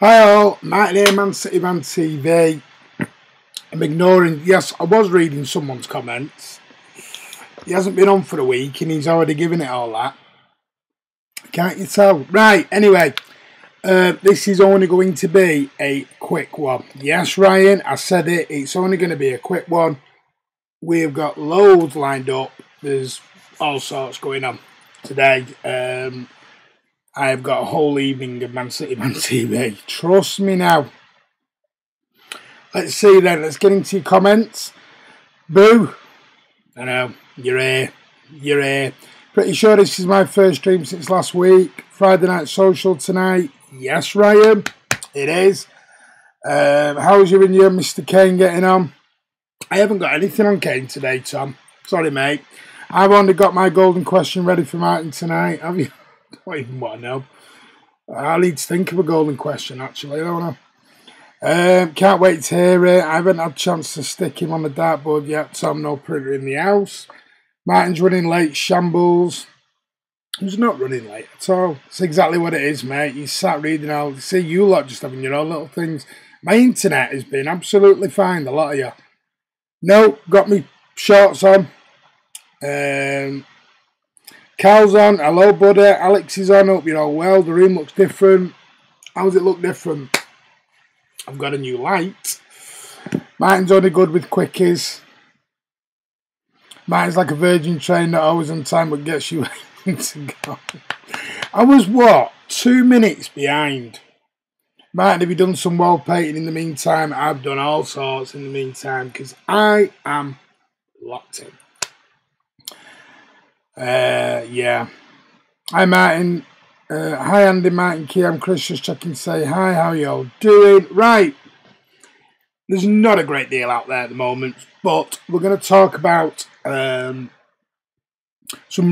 Hi all, Matt here, Man City Man TV. I'm ignoring, yes, I was reading someone's comments. He hasn't been on for a week and he's already given it all that. Can't you tell? Right, anyway, this is only going to be a quick one. Yes, Ryan, I said it, it's only going to be a quick one. We've got loads lined up. There's all sorts going on today. I've got a whole evening of Man City Man TV. Trust me now. Let's see then. Let's get into your comments. Boo. I know. You're here. You're here. Pretty sure this is my first stream since last week. Friday Night Social tonight. Yes, Ryan. It is. How's you and your Mr. Kane getting on? I haven't got anything on Kane today, Tom. Sorry, mate. I've only got my golden question ready for Martin tonight. Have you? I don't even want to know. I need to think of a golden question, actually. I don't know. Can't wait to hear it. I haven't had a chance to stick him on the dartboard yet, Tom. No printer in the house. Martin's running late. Shambles. He's not running late at all. It's exactly what it is, mate. You sat reading all. See, you lot just having your own little things. My internet has been absolutely fine, a lot of you. No, got me shorts on. Cal's on. Hello, buddy. Alex is on. Hope you're all well. The room looks different. How does it look different? I've got a new light. Martin's only good with quickies. Martin's like a virgin train, not always on time, but gets you to go. I was, what, 2 minutes behind. Martin, have you done some wall painting in the meantime? I've done all sorts in the meantime because I am locked in. Yeah. Hi, Martin. Hi, Andy, Martin, Key. I'm Chris, just checking to say hi. How you all doing? Right. There's not a great deal out there at the moment, but we're going to talk about some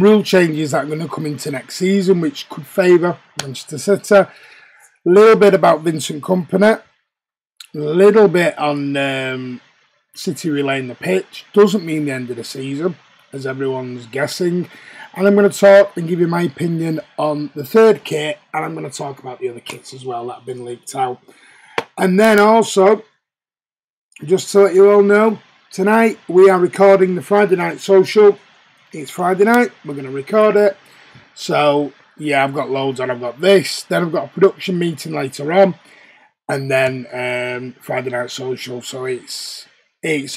rule changes that are going to come into next season, which could favour Manchester City. A little bit about Vincent Kompany. A little bit on City relaying the pitch. Doesn't mean the end of the season, as everyone's guessing. And I'm going to talk and give you my opinion on the third kit, and I'm going to talk about the other kits as well that have been leaked out. And then also, just to let you all know, tonight we are recording the Friday Night Social. It's Friday night, we're going to record it. So, yeah, I've got loads on. I've got this, then I've got a production meeting later on, and then Friday Night Social. So it's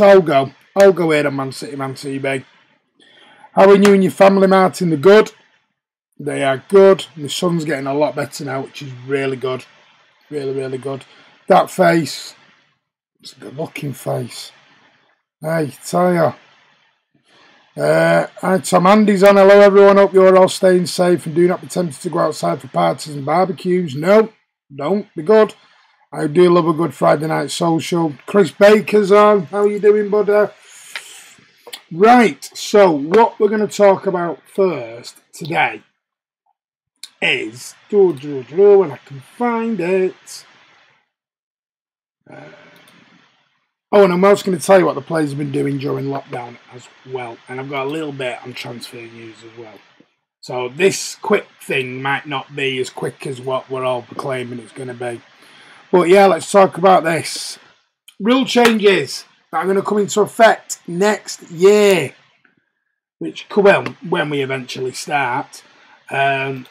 all go. All go here on Man City Man TV. How are you and your family, Martin? They're good. They are good. My son's getting a lot better now, which is really good. Really, really good. That face, it's a good looking face. Hey, tell ya. Hi, Tom. Andy's on. Hello, everyone. Hope you're all staying safe and do not be tempted to go outside for parties and barbecues. No, don't. Be good. I do love a good Friday Night Social. Chris Baker's on. How are you doing, buddy? Right, so what we're going to talk about first today is, when I can find it. And I'm also going to tell you what the players have been doing during lockdown as well. And I've got a little bit on transfer news as well. So this quick thing might not be as quick as what we're all proclaiming it's going to be. But yeah, let's talk about this. Rule changes that are going to come into effect next year, which, well, when we eventually start. The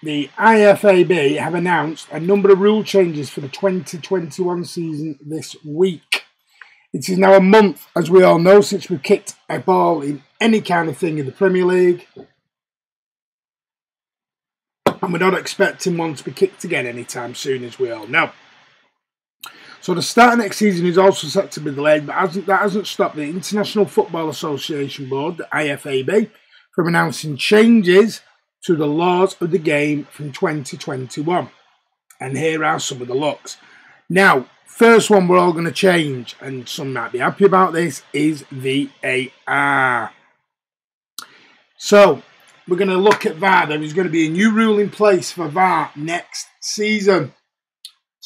IFAB have announced a number of rule changes for the 2021 season this week. It is now a month, as we all know, since we've kicked a ball in any kind of thing in the Premier League. And we're not expecting one to be kicked again anytime soon, as we all know. So the start of next season is also set to be delayed, but that hasn't stopped the International Football Association Board, the IFAB, from announcing changes to the laws of the game from 2021. And here are some of the looks. Now, first one we're all going to change, and some might be happy about this, is VAR. So, we're going to look at VAR. There is going to be a new rule in place for VAR next season.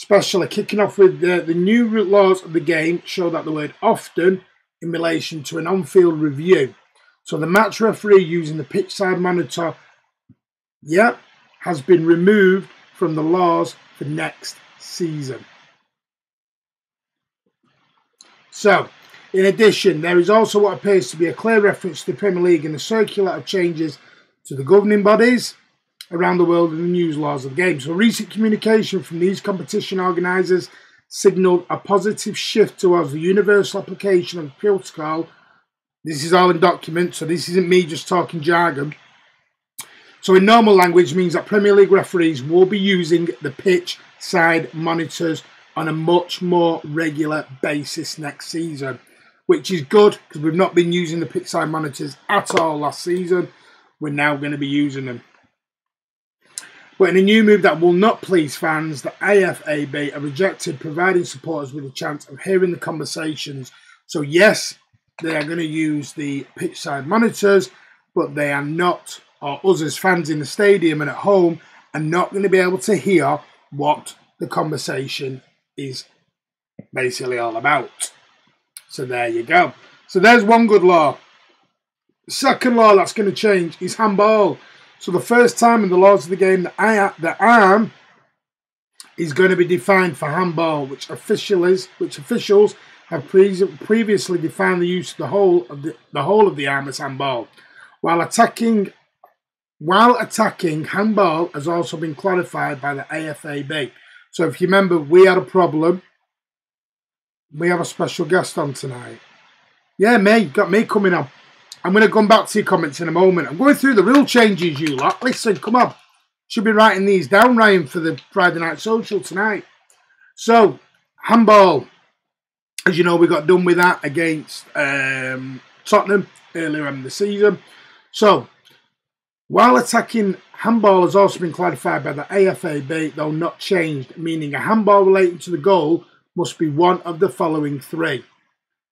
Especially kicking off with the new laws of the game show that the word often in relation to an on-field review. So the match referee using the pitch side monitor, has been removed from the laws for next season. So, in addition, there is also what appears to be a clear reference to the Premier League in the circular of changes to the governing bodies around the world and the news laws of the game. So recent communication from these competition organisers signalled a positive shift towards the universal application of the protocol. This is all in documents, so this isn't me just talking jargon. So in normal language means that Premier League referees will be using the pitch side monitors on a much more regular basis next season, which is good because we've not been using the pitch side monitors at all last season. We're now going to be using them. But in a new move that will not please fans, the AFAB have rejected providing supporters with a chance of hearing the conversations. So yes, they are going to use the pitch side monitors, but they are not, or us as fans in the stadium and at home, are not going to be able to hear what the conversation is basically all about. So there you go. So there's one good law. The second law that's going to change is handball. So the first time in the laws of the game, the arm is going to be defined for handball, which officials have previously defined the use of the whole of the arm as handball. While attacking, handball has also been clarified by the AFAB. So if you remember, we had a problem. We have a special guest on tonight. Yeah, got me coming on. I'm going to come back to your comments in a moment. I'm going through the rule changes, you lot. Listen, come on. Should be writing these down, Ryan, for the Friday Night Social tonight. So, handball. As you know, we got done with that against Tottenham earlier in the season. So, while attacking, handball has also been clarified by the AFAB, though not changed, meaning a handball relating to the goal must be one of the following three.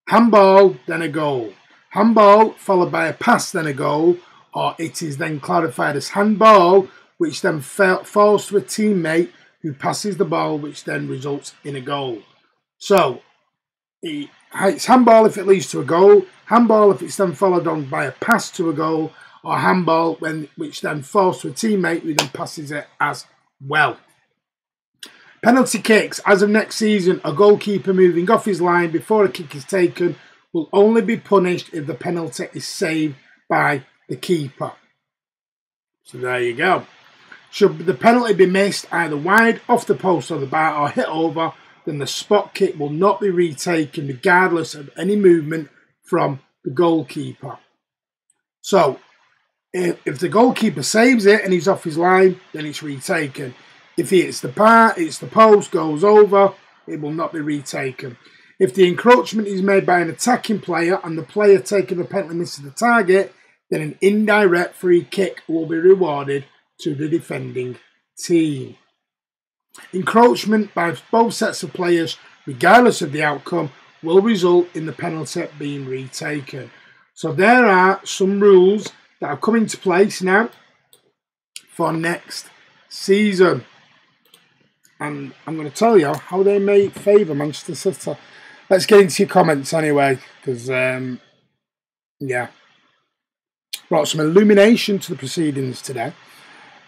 Handball, then a goal. Handball followed by a pass, then a goal, or it is then clarified as handball, which then falls to a teammate who passes the ball, which then results in a goal. So, it's handball if it leads to a goal, handball if it's then followed on by a pass to a goal, or handball which then falls to a teammate who then passes it as well. Penalty kicks. As of next season, a goalkeeper moving off his line before a kick is taken will only be punished if the penalty is saved by the keeper. So there you go. Should the penalty be missed either wide, off the post or the bar, or hit over, then the spot kick will not be retaken regardless of any movement from the goalkeeper. So, if the goalkeeper saves it and he's off his line, then it's retaken. If he hits the bar, hits the post, goes over, it will not be retaken. If the encroachment is made by an attacking player and the player taking the penalty misses the target, then an indirect free kick will be rewarded to the defending team. Encroachment by both sets of players, regardless of the outcome, will result in the penalty being retaken. So there are some rules that are coming into place now for next season. And I'm going to tell you how they may favour Manchester City. Let's get into your comments anyway, because, yeah, brought some illumination to the proceedings today.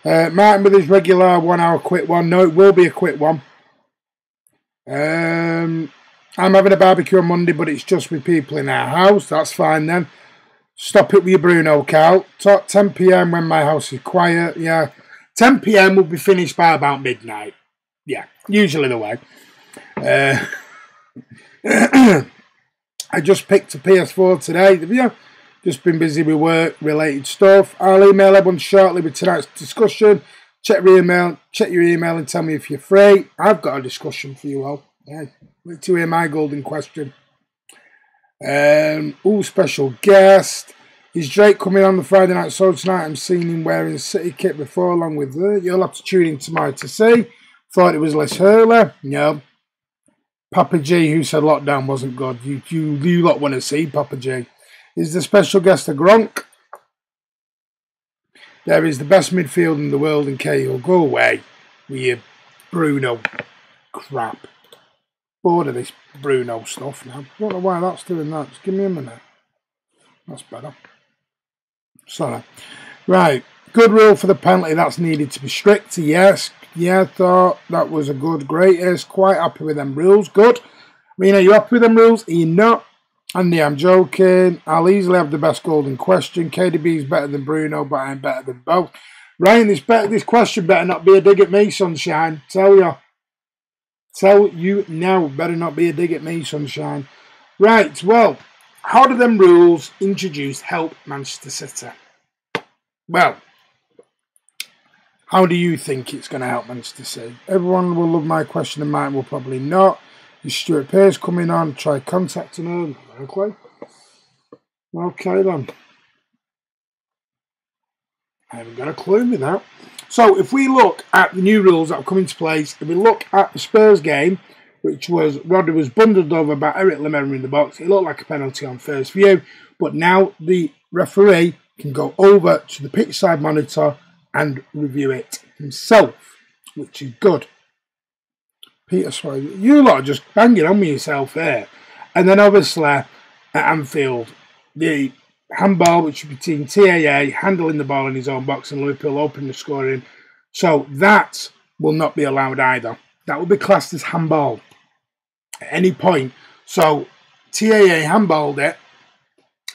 Martin with his regular 1 hour quick one. No, it will be a quick one. I'm having a barbecue on Monday, but it's just with people in our house. That's fine then. Stop it with your Bruno, Carl. 10 PM when my house is quiet. Yeah, 10 PM will be finished by about midnight. Yeah, usually the way. I just picked a PS4 today. Yeah, just been busy with work-related stuff. I'll email everyone shortly with tonight's discussion. Check your email and tell me if you're free. I've got a discussion for you all. Yeah, wait to hear my golden question. Special guest. Is Drake coming on the Friday Night Show tonight? I'm seeing him wearing a City kit before, along with her. You'll have to tune in tomorrow to see. Thought it was Liz Hurley. No. Papa G, who said lockdown wasn't good. You lot want to see Papa G. Is the special guest a Gronk? There is the best midfield in the world in Cahill. Go away with your Bruno crap. Bored of this Bruno stuff now. I don't know why that's doing that. Just give me a minute. That's better. Sorry. Right. Good rule for the penalty. That's needed to be strict. Yes. I thought that was a good, greatest. Quite happy with them rules. Good. I mean, are you happy with them rules? Are you not? Andy, I'm joking. I'll easily have the best golden question. KDB is better than Bruno, but I'm better than both. Ryan, this question better not be a dig at me, sunshine. Tell you now, better not be a dig at me, sunshine. Right, well, how do them rules introduced help Manchester City? Well, how do you think it's going to help Manchester City? Everyone will love my question and mine will probably not. Is Stuart Pearce coming on? Try contacting him. Okay then. I haven't got a clue with that. So if we look at the new rules that have come into place, if we look at the Spurs game, which was Rodri was bundled over by Eric Lamela in the box, it looked like a penalty on first view, but now the referee can go over to the pitch side monitor and review it himself, which is good. Peter Swire, you lot are just banging on with yourself there. And then obviously at Anfield, the handball, which would be between TAA handling the ball in his own box and Liverpool opening the scoring. So that will not be allowed either. That will be classed as handball at any point. So TAA handballed it.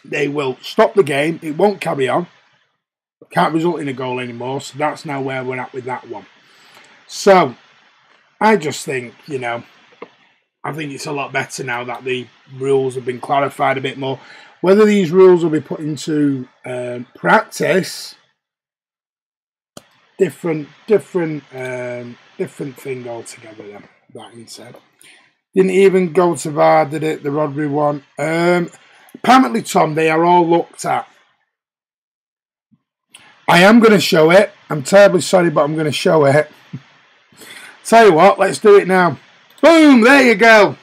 They will stop the game. It won't carry on. Can't result in a goal anymore. So that's now where we're at with that one. So I just think, I think it's a lot better now that the rules have been clarified a bit more. Whether these rules will be put into practice, different thing altogether. Then that being said, didn't even go to VAR, did it? The Rodri one. Apparently, Tom, they are all looked at. I am going to show it. I'm terribly sorry, but I'm going to show it. Tell you what, let's do it now. Boom! There you go.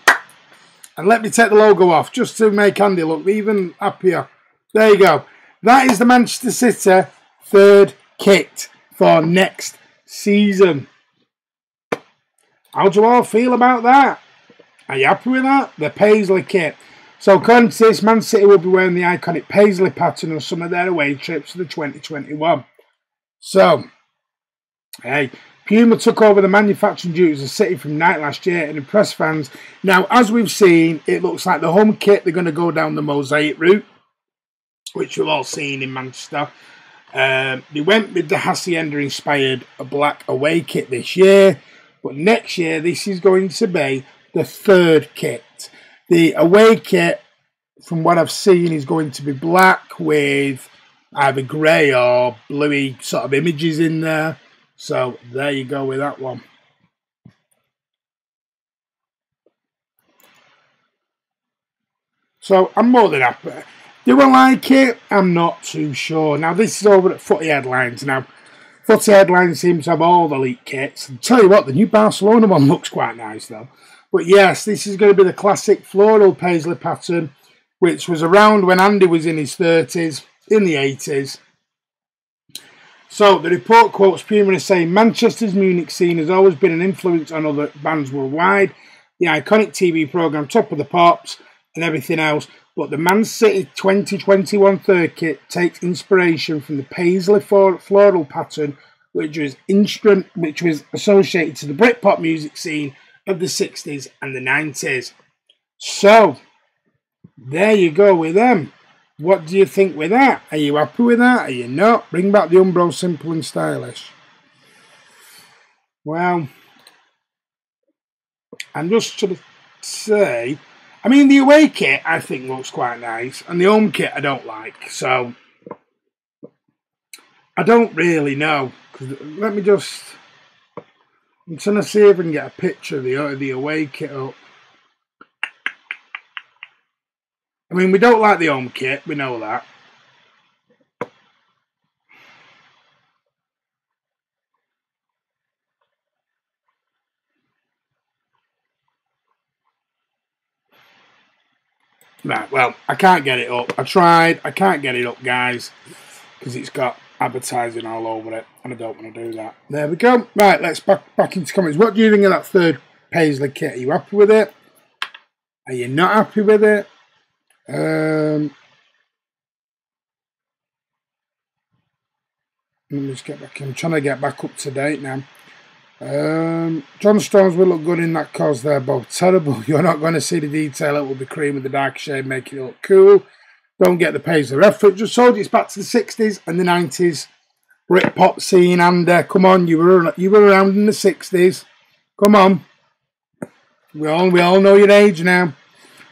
And let me take the logo off just to make Andy look even happier. There you go. That is the Manchester City third kit for next season. How do you all feel about that? Are you happy with that? The Paisley kit. So according to this, Man City will be wearing the iconic Paisley pattern on some of their away trips for the 2021. So, hey, Puma took over the manufacturing duties of City from Nike last year and impressed fans. Now, as we've seen, it looks like the home kit, they're going to go down the mosaic route, which we've all seen in Manchester. They went with the Hacienda-inspired black away kit this year, but next year, this is going to be the third kit. The away kit, from what I've seen, is going to be black with either grey or bluey sort of images in there. So there you go with that one. So I'm more than happy. Do I like it? I'm not too sure. Now this is over at Footy Headlines. Now Footy Headlines seems to have all the elite kits. And tell you what, the new Barcelona one looks quite nice though. But yes, this is going to be the classic floral paisley pattern, which was around when Andy was in his 30s, in the 80s. So the report quotes Puma as saying, Manchester's Munich scene has always been an influence on other bands worldwide. The iconic TV programme Top of the Pops and everything else. But the Man City 2021 third kit takes inspiration from the Paisley floral pattern, which was associated to the Britpop music scene of the 60s and the 90s. So, there you go with them. What do you think with that? Are you happy with that? Are you not? Bring back the Umbro simple and stylish. Well, I'm just trying to say, I mean, the away kit I think looks quite nice, and the home kit I don't like. So, I don't really know. Let me just, I'm trying to see if I can get a picture of the away kit up. I mean, we don't like the home kit, we know that. Right, well, I can't get it up. I tried, I can't get it up, guys, because it's got advertising all over it, and I don't want to do that. There we go. Right, let's back into comments. What do you think of that third Paisley kit? Are you happy with it? Are you not happy with it? Let me just get back. I'm trying to get back up to date now. John Stones will look good in that cos. They're both terrible. You're not going to see the detail. It will be cream with the dark shade, making it look cool. Don't get the pace or effort. Just told you it's back to the 60s and the 90s. Britpop scene, and come on, you were around in the 60s. Come on. We all know your age now.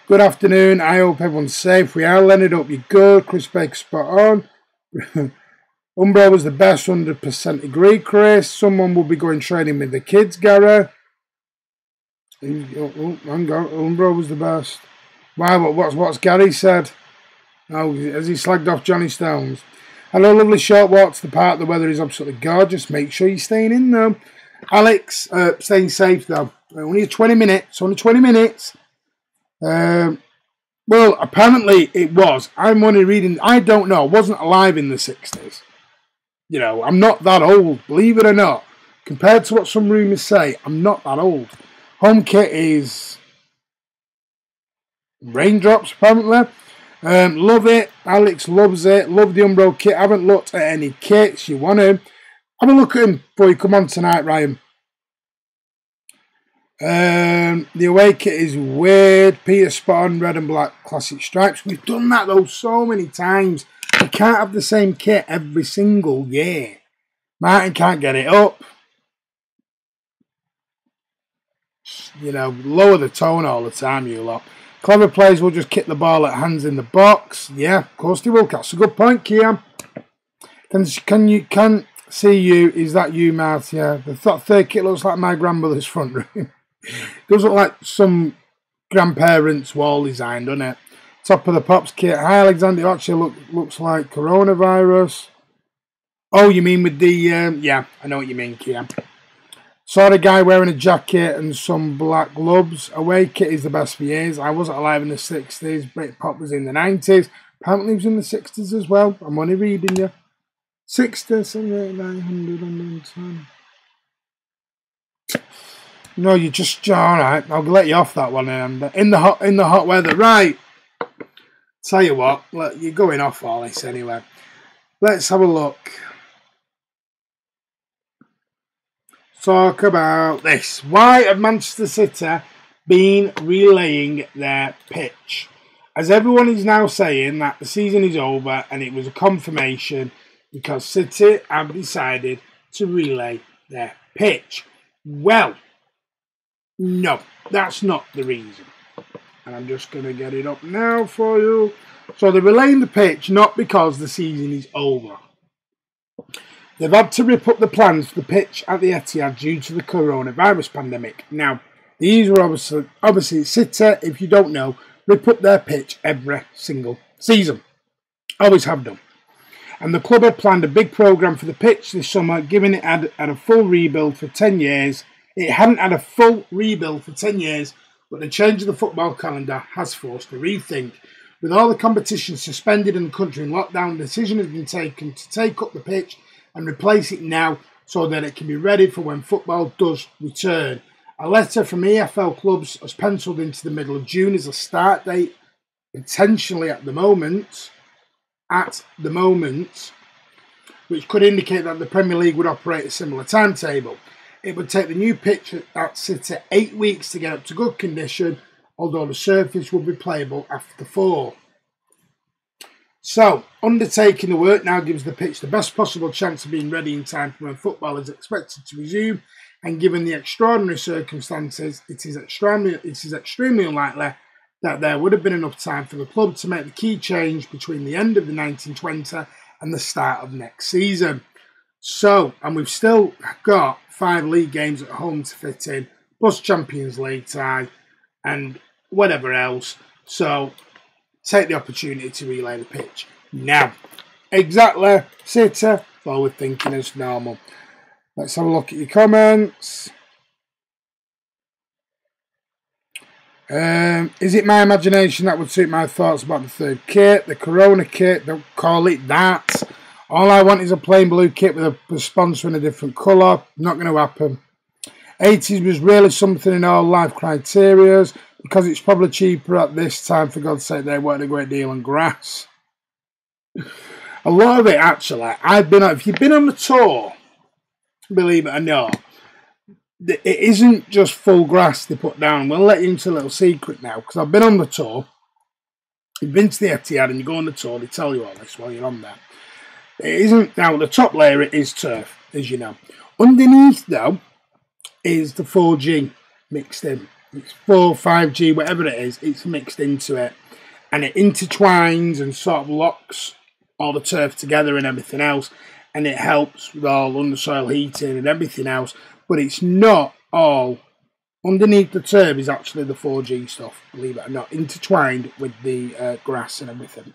Good afternoon. I hope everyone's safe. We are. Leonard, hope you're good. Chris Baker, spot on. Umbro was the best, 100% agree, Chris. Someone will be going training with the kids, Gary. Umbro was the best. Wow, what's Gary said? Oh, has he slagged off Johnny Stones? Hello, lovely short walk to the park. The weather is absolutely gorgeous. Make sure you're staying in, though. Alex, staying safe, though. Only 20 minutes. Only 20 minutes. Well, apparently it was. I'm only reading. I don't know. I wasn't alive in the 60s. You know, I'm not that old, believe it or not. Compared to what some rumours say, I'm not that old. Home kit is Raindrops, apparently. Love it. Alex loves it. Love the Umbro kit. Haven't looked at any kits. You want to have a look at them before you come on tonight, Ryan. The away kit is weird. Peter spot on, red and black classic stripes. We've done that though so many times. You can't have the same kit every single year. Martin can't get it up. You know, lower the tone all the time, you lot. Clever players will just kick the ball at hands in the box. Yeah, of course they will. That's a good point, Kiam. Can see you. Is that you, Marty? Yeah. The third kit looks like my grandmother's front room. Does look like some grandparents' wall design, doesn't it? Top of the Pops kit. Hi, Alexander. Actually looks like coronavirus. Oh, you mean with the... yeah, I know what you mean, Kiam. Saw a guy wearing a jacket and some black gloves. Away kit is the best for years. I wasn't alive in the 60s. Britpop was in the 90s. Apparently it was in the 60s as well. I'm only reading you. 60, 78, 900, 110. No, you just... Alright, I'll let you off that one. In the hot weather. Right. Tell you what, you're going off all this anyway. Let's have a look. Talk about this. Why have Manchester City been relaying their pitch? As everyone is now saying that the season is over and it was a confirmation because City have decided to relay their pitch. Well, no, that's not the reason. And I'm just going to get it up now for you. So they're relaying the pitch not because the season is over. They've had to rip up the plans for the pitch at the Etihad due to the coronavirus pandemic. Now, these were obviously City, if you don't know, rip up their pitch every single season. Always have done. And the club had planned a big programme for the pitch this summer, given it had a full rebuild for 10 years. It hadn't had a full rebuild for 10 years, but the change of the football calendar has forced a rethink. With all the competition suspended and the country in lockdown, the decision has been taken to take up the pitch and replace it now so that it can be ready for when football does return. A letter from EFL clubs has penciled into the middle of June as a start date, potentially at the moment, which could indicate that the Premier League would operate a similar timetable. It would take the new pitch at City 8 weeks to get up to good condition, although the surface will be playable after 4. So, undertaking the work now gives the pitch the best possible chance of being ready in time for when football is expected to resume, and given the extraordinary circumstances, it is extremely unlikely that there would have been enough time for the club to make the key change between the end of the 1920 and the start of next season. So, and we've still got 5 league games at home to fit in, plus Champions League tie, and whatever else. So, take the opportunity to relay the pitch. Now, exactly, City, forward thinking as normal. Let's have a look at your comments. Is it my imagination that would suit my thoughts about the third kit? The Corona kit, don't call it that. All I want is a plain blue kit with a sponsor in a different colour. Not going to happen. 80s was really something in all life criterias. Because it's probably cheaper at this time, for God's sake, they weren't a great deal on grass. A lot of it, actually, if you've been on the tour, believe it or not, it isn't just full grass they put down. We'll let you into a little secret now, because I've been on the tour. You've been to the Etihad and you go on the tour, they tell you all this while you're on there. It isn't, now the top layer it is turf, as you know. Underneath though is the 4G mixed in. It's 4, 5G, whatever it is, it's mixed into it. And it intertwines and sort of locks all the turf together and everything else. And it helps with all undersoil heating and everything else. But it's not all. Underneath the turf is actually the 4G stuff, believe it or not, intertwined with the grass and everything.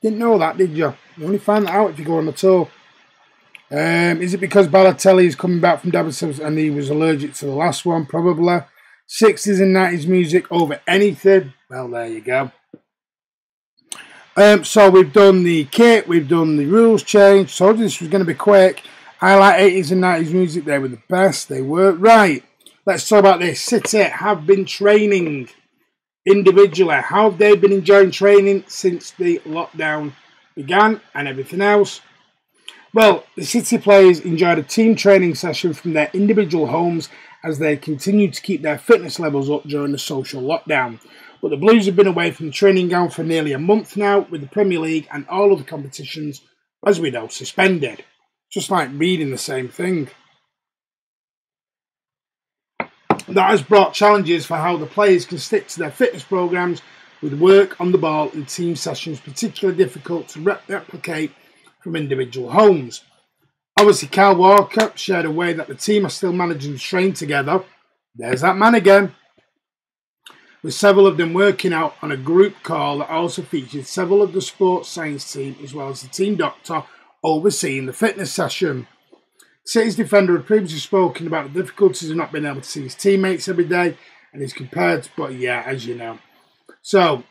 Didn't know that, did you? You only find that out if you go on the tour. Is it because Balotelli is coming back from Davidson and he was allergic to the last one? Probably. 60s and 90s music over anything. Well, there you go. So we've done the kit, we've done the rules change. Told you this was going to be quick. I like 80s and 90s music. They were the best. They were. Right. Let's talk about this. City have been training individually. How have they been enjoying training since the lockdown began and everything else? Well, the City players enjoyed a team training session from their individual homes as they continue to keep their fitness levels up during the social lockdown. But the Blues have been away from the training ground for nearly a month now, with the Premier League and all other competitions, as we know, suspended. Just like reading the same thing. That has brought challenges for how the players can stick to their fitness programs, with work on the ball and team sessions particularly difficult to replicate from individual homes. Obviously, Kyle Walker shared a way that the team are still managing to train together. There's that man again. With several of them working out on a group call that also featured several of the sports science team as well as the team doctor overseeing the fitness session. City's defender had previously spoken about the difficulties of not being able to see his teammates every day and he's compared, but yeah, as you know. So,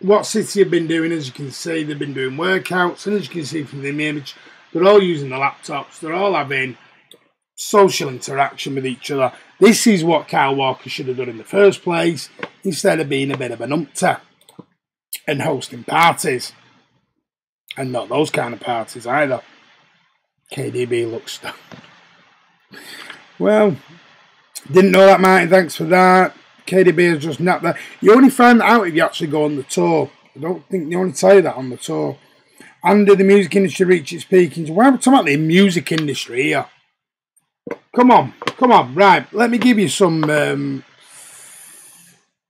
what City have been doing, as you can see, they've been doing workouts, and as you can see from the image, they're all using the laptops, they're all having social interaction with each other. This is what Kyle Walker should have done in the first place, instead of being a bit of an umpter and hosting parties. And not those kind of parties either. KDB looks stuck. Well, didn't know that, Martin. Thanks for that. KDB is just not there. You only find that out if you actually go on the tour. I don't think they only tell you that on the tour. And did the music industry reach its peak? Why are we talking about the music industry here? Come on, right. Let me give you some.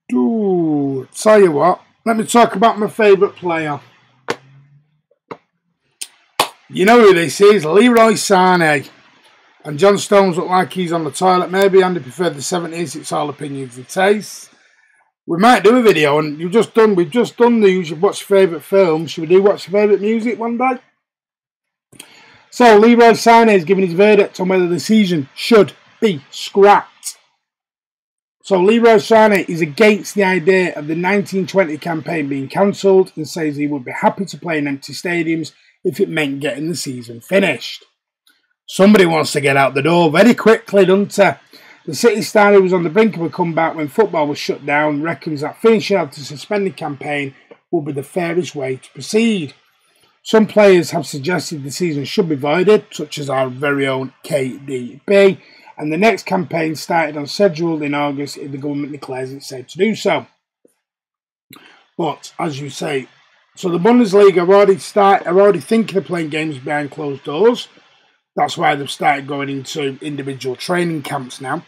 Tell you what. Let me talk about my favourite player. You know who this is? Leroy Sané. And John Stones look like he's on the toilet. Maybe Andy preferred the 70s. It's all opinions and tastes. We might do a video, and we've just done the usual what's your favourite film. Should we do what's your favourite music one day? So Leroy Sané has given his verdict on whether the season should be scrapped. So Leroy Sané is against the idea of the 1920 campaign being cancelled and says he would be happy to play in empty stadiums if it meant getting the season finished. Somebody wants to get out the door very quickly, doesn't they? The City star, who was on the brink of a comeback when football was shut down, reckons that finishing out the suspended campaign will be the fairest way to proceed. Some players have suggested the season should be voided, such as our very own KDB, and the next campaign started on schedule in August if the government declares it's safe to do so. But, as you say, so the Bundesliga are already thinking of playing games behind closed doors. That's why they've started going into individual training camps now.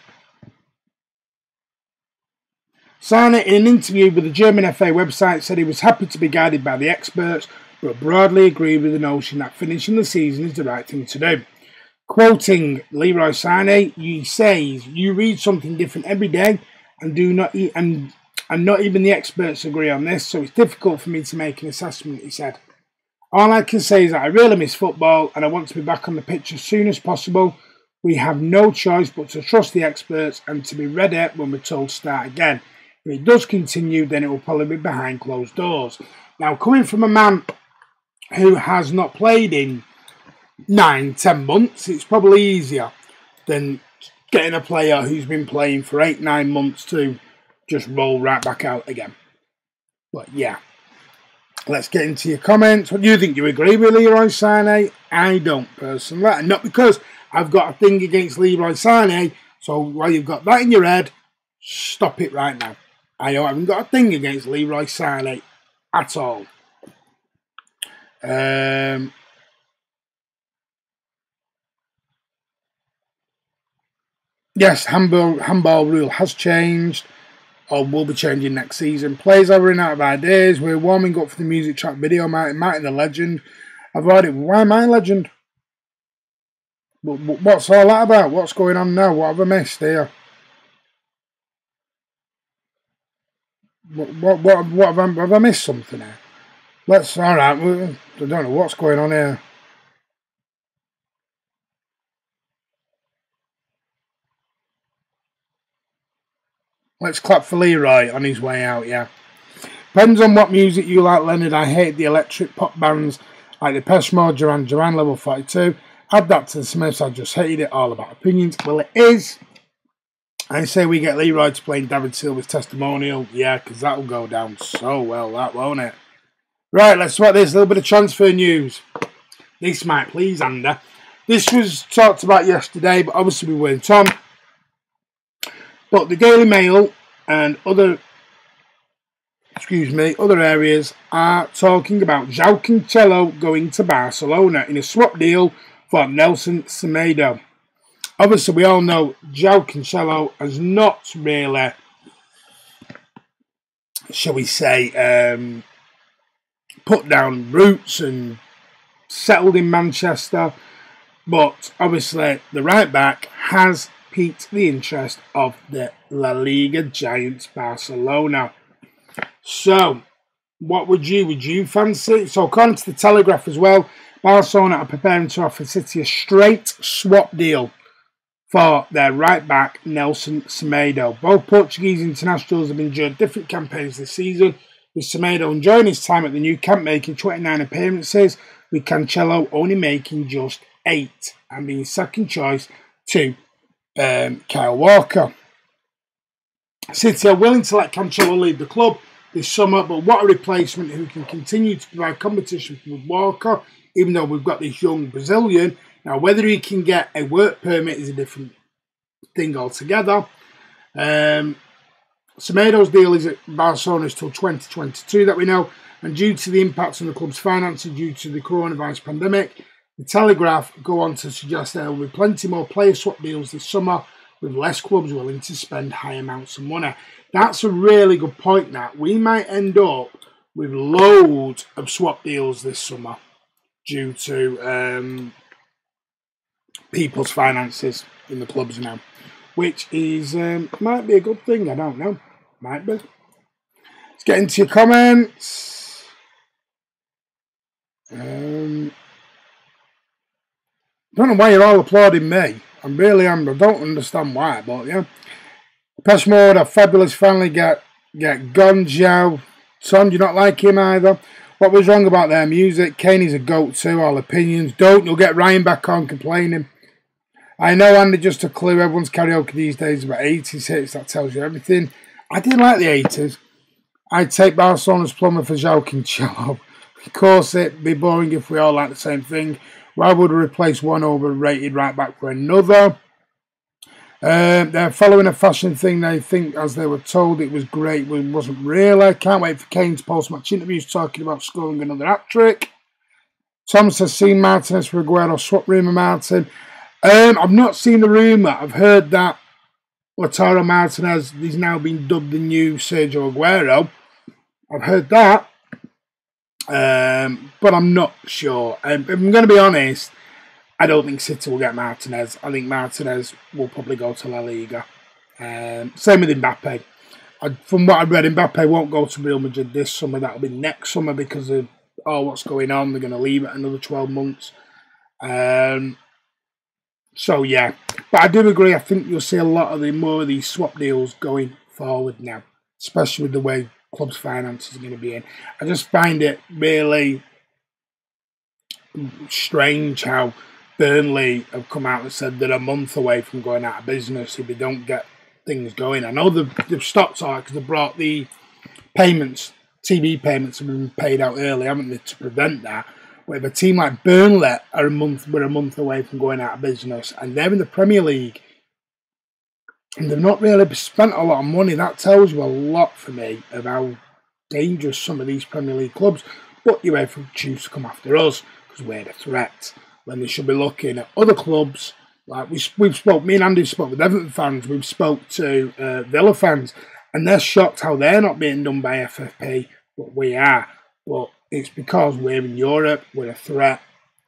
Sané, in an interview with the German FA website, said he was happy to be guided by the experts, but broadly agreed with the notion that finishing the season is the right thing to do. Quoting Leroy Sané, he says, "You read something different every day, and not even the experts agree on this, so it's difficult for me to make an assessment," he said. "All I can say is that I really miss football and I want to be back on the pitch as soon as possible. We have no choice but to trust the experts and to be ready when we're told to start again. If it does continue, then it will probably be behind closed doors." Now, coming from a man who has not played in 9-10 months, it's probably easier than getting a player who's been playing for 8-9 months to just roll right back out again. But yeah. Let's get into your comments. What do you think? Do you agree with Leroy Sané? I don't personally. And not because I've got a thing against Leroy Sané, so while you've got that in your head, stop it right now. I haven't got a thing against Leroy Sané at all. Yes, handball rule has changed, or will be changing next season. Players are running out of ideas. We're warming up for the music track video. Martin the Legend. I've heard it. Why am I Legend? What's all that about? What's going on now? What have I missed here? What have I missed something here? Alright, I don't know what's going on here. Let's clap for Leroy on his way out, yeah. Depends on what music you like, Leonard. I hate the electric pop bands like the Depeche Mode, Duran Level 42. Add that to the Smiths, I just hated it. All about opinions. Well, it is. I say we get Leroy to play David Silva's testimonial. Yeah, because that'll go down so well, that won't it? Right, let's talk this. A little bit of transfer news. This might please Andy. This was talked about yesterday, but obviously we weren't on. But the Daily Mail and other areas are talking about João Cancelo going to Barcelona in a swap deal for Nelson Semedo. Obviously, we all know João Cancelo has not really, shall we say, put down roots and settled in Manchester. But obviously, the right back has piqued the interest of the La Liga giants Barcelona. So, what would you fancy? So, according to the Telegraph as well, Barcelona are preparing to offer City a straight swap deal for their right back Nelson Semedo. Both Portuguese internationals have enjoyed different campaigns this season, with Semedo enjoying his time at the new camp, making 29 appearances, with Cancelo only making just 8 and being second choice to Kyle Walker. City are willing to let Cancelo leave the club this summer, but what a replacement who can continue to provide competition with Walker, even though we've got this young Brazilian. Now, whether he can get a work permit is a different thing altogether. Semedo's deal is at Barcelona till 2022 that we know, and due to the impact on the club's finances due to the coronavirus pandemic, the Telegraph go on to suggest there will be plenty more player swap deals this summer, with less clubs willing to spend high amounts of money. That's a really good point, that we might end up with loads of swap deals this summer due to people's finances in the clubs now, which is might be a good thing. I don't know. Might be. Let's get into your comments. Don't know why you're all applauding me. I really am. I don't understand why, but yeah. Depeche Mode are fabulous. Finally get Gonjo. Son, do you not like him either? What was wrong about their music? Kane is a goat too. All opinions. Don't. You'll get Ryan back on complaining. I know, Andy, just a clue. Everyone's karaoke these days about 80s hits. That tells you everything. I didn't like the 80s. I'd take Barcelona's plumber for João Cancelo. Of course, it'd be boring if we all like the same thing. Why would we replace one overrated right back for another? They're following a fashion thing. They think, as they were told, it was great, but it wasn't really. Can't wait for Kane's post-match interviews talking about scoring another hat-trick. Tom says, seen Martinez for Aguero, swap rumour, Martin. I've not seen the rumour. I've heard that Lautaro Martinez is now being dubbed the new Sergio Aguero. I've heard that. But I'm not sure. If I'm going to be honest, I don't think City will get Martinez. I think Martinez will probably go to La Liga. Same with Mbappe. From what I've read, Mbappe won't go to Real Madrid this summer. That'll be next summer because of what's going on. They're going to leave it another 12 months. So, yeah. But I do agree. I think you'll see a lot of more of these swap deals going forward now, especially with the way club's finances are going to be in. I just find it really strange how Burnley have come out and said they're a month away from going out of business if they don't get things going. I know they've stopped all because they brought the payments, TV payments have been paid out early, haven't they, to prevent that. With a team like Burnley are we're a month away from going out of business, and they're in the Premier League, and they've not really spent a lot of money. That tells you a lot for me of how dangerous some of these Premier League clubs. But UEFA choose to come after us because we're the threat, when they should be looking at other clubs. Like we've spoke, me and Andy spoke with Everton fans, we've spoke to Villa fans, and they're shocked how they're not being done by FFP, but we are. But it's because we're in Europe, we're a threat,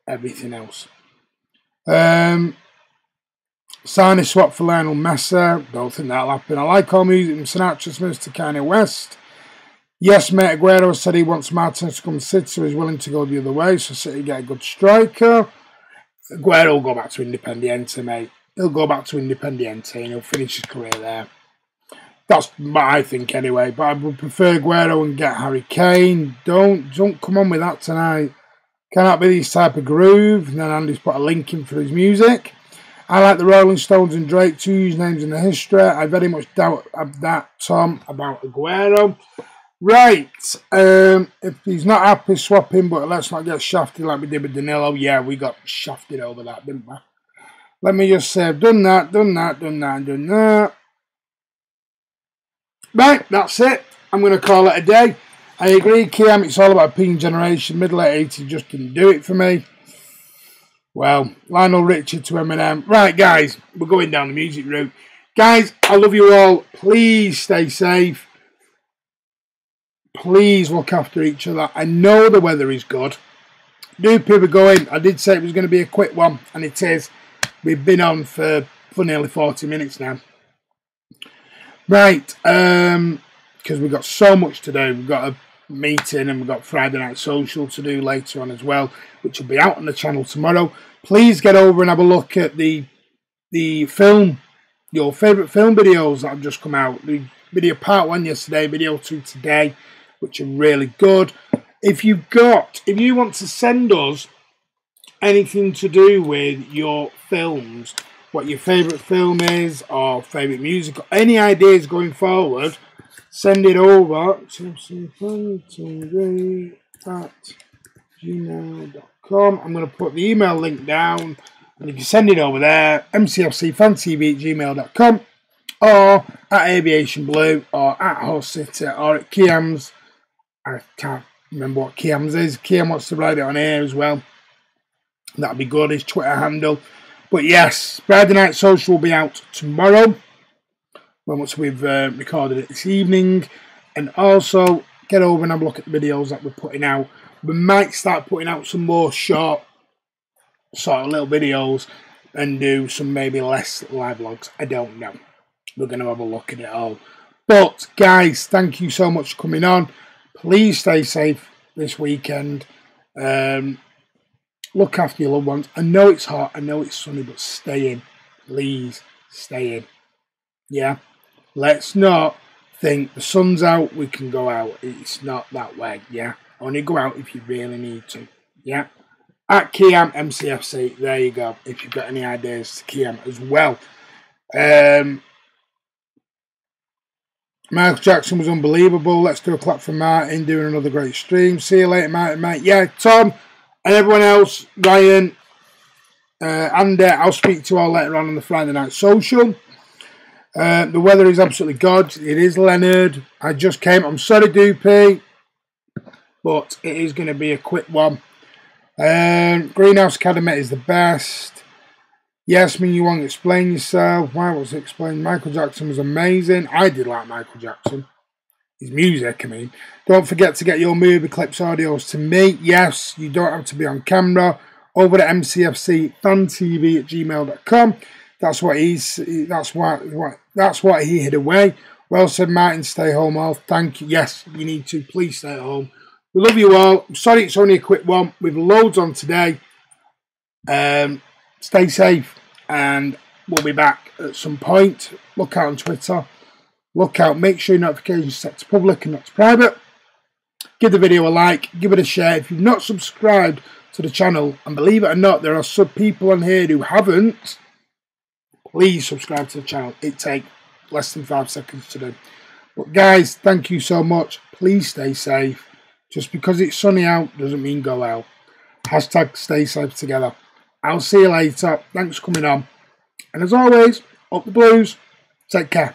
everything else. Signing swap for Lionel Messi, don't think that'll happen. I like all music from Sinatra Smith to Kanye West. Yes, mate, Aguero said he wants Martinez to come to City, so he's willing to go the other way, so City get a good striker. Aguero will go back to Independiente, mate. He'll go back to Independiente and he'll finish his career there. That's what I think anyway, but I would prefer Aguero and get Harry Kane. Don't come on with that tonight. Cannot be this type of groove. And then Andy's put a link in for his music. I like the Rolling Stones and Drake, two huge names in the history. I very much doubt that, Tom, about Aguero. Right, if he's not happy, swap him, but let's not get shafted like we did with Danilo. Yeah, we got shafted over that, didn't we? Let me just say, I've done that. Right, that's it. I'm going to call it a day. I agree, Kiam, it's all about opinion generation. Middle-late 80s just didn't do it for me. Well, Lionel Richie to Eminem. Right, guys, we're going down the music route. Guys, I love you all. Please stay safe. Please look after each other. I know the weather is good. Do people going? I did say it was going to be a quick one, and it is. We've been on for nearly 40 minutes now. Right, because we've got so much to do. We've got a meeting and we've got Friday Night Social to do later on as well, which will be out on the channel tomorrow. Please get over and have a look at the film, your favourite film videos that have just come out. The video part 1 yesterday, video 2 today, which are really good. If you want to send us anything to do with your films, what your favourite film is, or favourite music, or any ideas going forward, send it over to mcfcfantv@gmail.com. I'm going to put the email link down, and you can send it over there, mcfcfantv@gmail.com, or at Aviation Blue, or at Horse City, or at Kiam's. I can't remember what Kiam's is. Kiam wants to write it on here as well. That'd be good, his Twitter handle. But yes, Friday Night Social will be out tomorrow, once we've recorded it this evening. And also, get over and have a look at the videos that we're putting out. We might start putting out some more short, sort of little videos, and do some maybe less live vlogs. I don't know. We're going to have a look at it all. But, guys, thank you so much for coming on. Please stay safe this weekend. Look after your loved ones. I know it's hot, I know it's sunny, but stay in. Please, stay in. Yeah? Let's not think the sun's out, we can go out. It's not that way, yeah? Only go out if you really need to, yeah? At Kiam MCFC, there you go. If you've got any ideas to Kiam as well. Michael Jackson was unbelievable. Let's do a clap for Martin doing another great stream. See you later, Martin, mate. Yeah, Tom and everyone else, Ryan, and I'll speak to you all later on the Friday Night Social. The weather is absolutely good. It is Leonard. I just came. I'm sorry, Doopy, but it is going to be a quick one. Greenhouse Academy is the best. Yasmin, you want to explain yourself? Why was it explained? Michael Jackson was amazing. I did like Michael Jackson. His music, I mean. Don't forget to get your movie clips audios to me. Yes, you don't have to be on camera. Over at mcfcfantv@gmail.com. That's what he hid away. Well said, Martin. Stay home, all. Thank you. Yes, you need to. Please stay at home. We love you all. I'm sorry it's only a quick one. We've loads on today. Stay safe, and we'll be back at some point. Look out on Twitter. Look out. Make sure your notifications set to public and not to private. Give the video a like. Give it a share. If you've not subscribed to the channel, and believe it or not, there are some people on here who haven't, please subscribe to the channel. It takes less than 5 seconds to do. But guys, thank you so much. Please stay safe. Just because it's sunny out doesn't mean go out. Hashtag stay safe together. I'll see you later. Thanks for coming on. And as always, up the Blues. Take care.